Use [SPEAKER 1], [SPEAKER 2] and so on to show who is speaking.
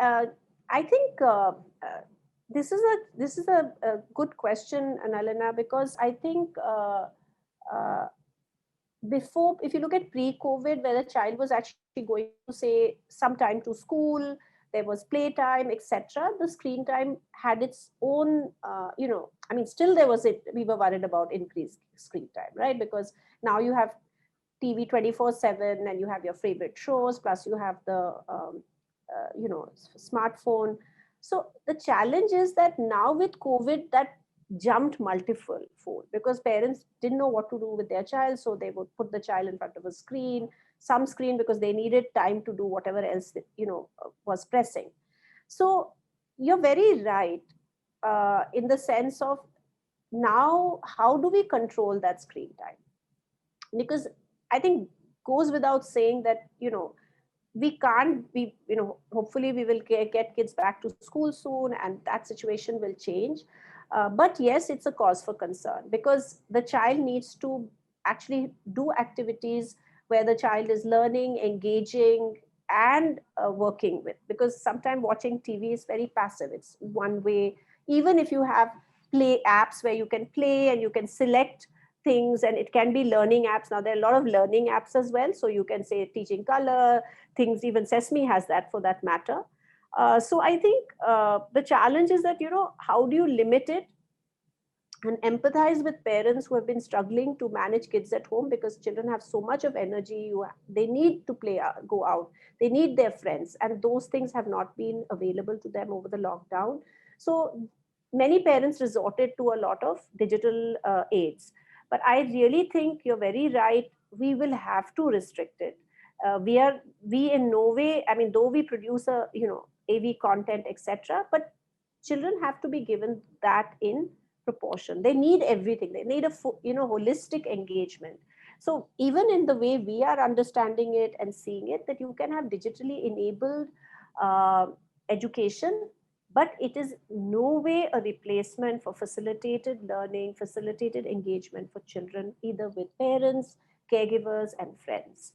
[SPEAKER 1] I think this is a good question, Analina, because I think uh, before, if you look at pre-COVID, where the child was actually going to say sometime to school, there was playtime, etc. The screen time had its own, I mean, still there was it. We were worried about increased screen time, right? Because now you have TV 24/7, and you have your favorite shows, plus you have the smartphone. So the challenge is that now with COVID, that jumped multiple fold, because parents didn't know what to do with their child, so they would put the child in front of a screen, some screen, because they needed time to do whatever else that, was pressing. So you're very right, in the sense of, now how do we control that screen time? Because I think goes without saying that, we can't be, hopefully we will get kids back to school soon, and that situation will change. But yes, it's a cause for concern, because the child needs to actually do activities where the child is learning, engaging, and working with, because sometimes watching TV is very passive. It's one way. Even if you have play apps where you can play and you can select things, and it can be learning apps. Now there are a lot of learning apps as well, so you can say teaching color things. Even Sesame has that, for that matter. So I think the challenge is that, how do you limit it and empathize with parents who have been struggling to manage kids at home, because children have so much of energy. They need to play, go out, they need their friends, and those things have not been available to them over the lockdown. So many parents resorted to a lot of digital aids. But I really think you're very right, we will have to restrict it. We in no way, I mean, though we produce a, AV content, etc., but children have to be given that in proportion. They need everything. They need a holistic engagement. So even in the way we are understanding it and seeing it, that you can have digitally enabled uh, education, but it is no way a replacement for facilitated learning, facilitated engagement for children, either with parents, caregivers, and friends.